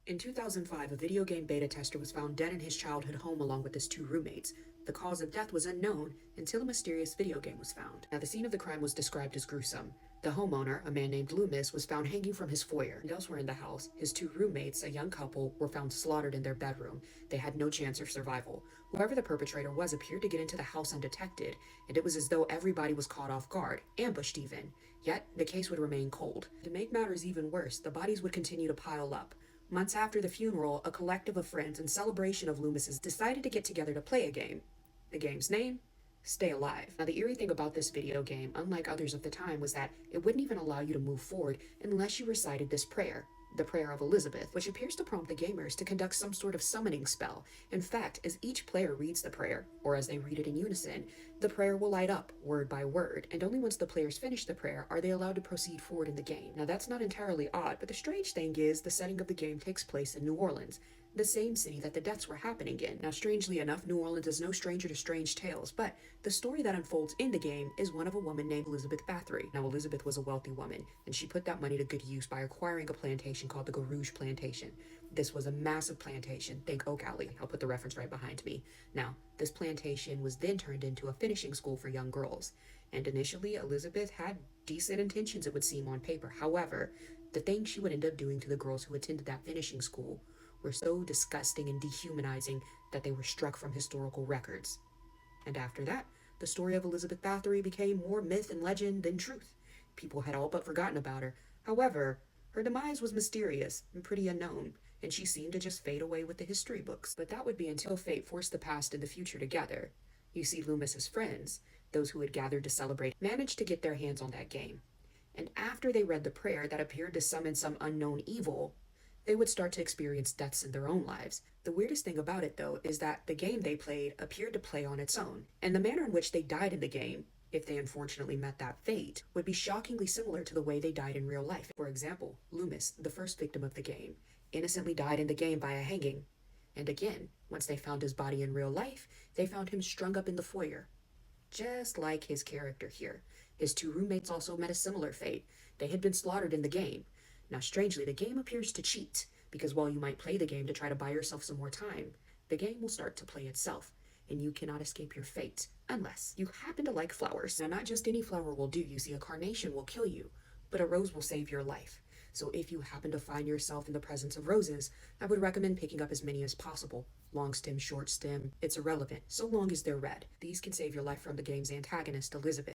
In 2005, a video game beta tester was found dead in his childhood home along with his two roommates. The cause of death was unknown until a mysterious video game was found. Now, the scene of the crime was described as gruesome. The homeowner, a man named Loomis, was found hanging from his foyer. And elsewhere in the house, his two roommates, a young couple, were found slaughtered in their bedroom. They had no chance of survival. Whoever the perpetrator was appeared to get into the house undetected, and it was as though everybody was caught off guard, ambushed even. Yet, the case would remain cold. To make matters even worse, the bodies would continue to pile up. Months after the funeral, a collective of friends in celebration of Loomis's decided to get together to play a game. The game's name? Stay Alive. Now, the eerie thing about this video game, unlike others of the time, was that it wouldn't even allow you to move forward unless you recited this prayer, the Prayer of Elizabeth, which appears to prompt the gamers to conduct some sort of summoning spell. In fact, as each player reads the prayer, or as they read it in unison, the prayer will light up word by word, and only once the players finish the prayer are they allowed to proceed forward in the game. Now, that's not entirely odd, but the strange thing is the setting of the game takes place in New Orleans, the same city that the deaths were happening in. Now, strangely enough, New Orleans is no stranger to strange tales, but the story that unfolds in the game is one of a woman named Elizabeth Bathory. Now, Elizabeth was a wealthy woman, and she put that money to good use by acquiring a plantation called the Garouge Plantation. This was a massive plantation. Think Oak Alley. I'll put the reference right behind me. Now, this plantation was then turned into a finishing school for young girls. And initially, Elizabeth had decent intentions, it would seem, on paper. However, the things she would end up doing to the girls who attended that finishing school were so disgusting and dehumanizing that they were struck from historical records. And after that, the story of Elizabeth Bathory became more myth and legend than truth. People had all but forgotten about her. However, her demise was mysterious and pretty unknown, and she seemed to just fade away with the history books. But that would be until fate forced the past and the future together. You see, Loomis's friends, those who had gathered to celebrate, managed to get their hands on that game. And after they read the prayer that appeared to summon some unknown evil, they would start to experience deaths in their own lives. The weirdest thing about it, though, is that the game they played appeared to play on its own, and the manner in which they died in the game, if they unfortunately met that fate, would be shockingly similar to the way they died in real life. For example, Loomis, the first victim of the game, innocently died in the game by a hanging. And again, once they found his body in real life, they found him strung up in the foyer. Just like his character here. His two roommates also met a similar fate. They had been slaughtered in the game. Now, strangely, the game appears to cheat, because while you might play the game to try to buy yourself some more time, the game will start to play itself, and you cannot escape your fate, unless you happen to like flowers. Now, not just any flower will do. You see, a carnation will kill you, but a rose will save your life. So if you happen to find yourself in the presence of roses, I would recommend picking up as many as possible. Long stem, short stem, it's irrelevant, so long as they're red. These can save your life from the game's antagonist, Elizabeth.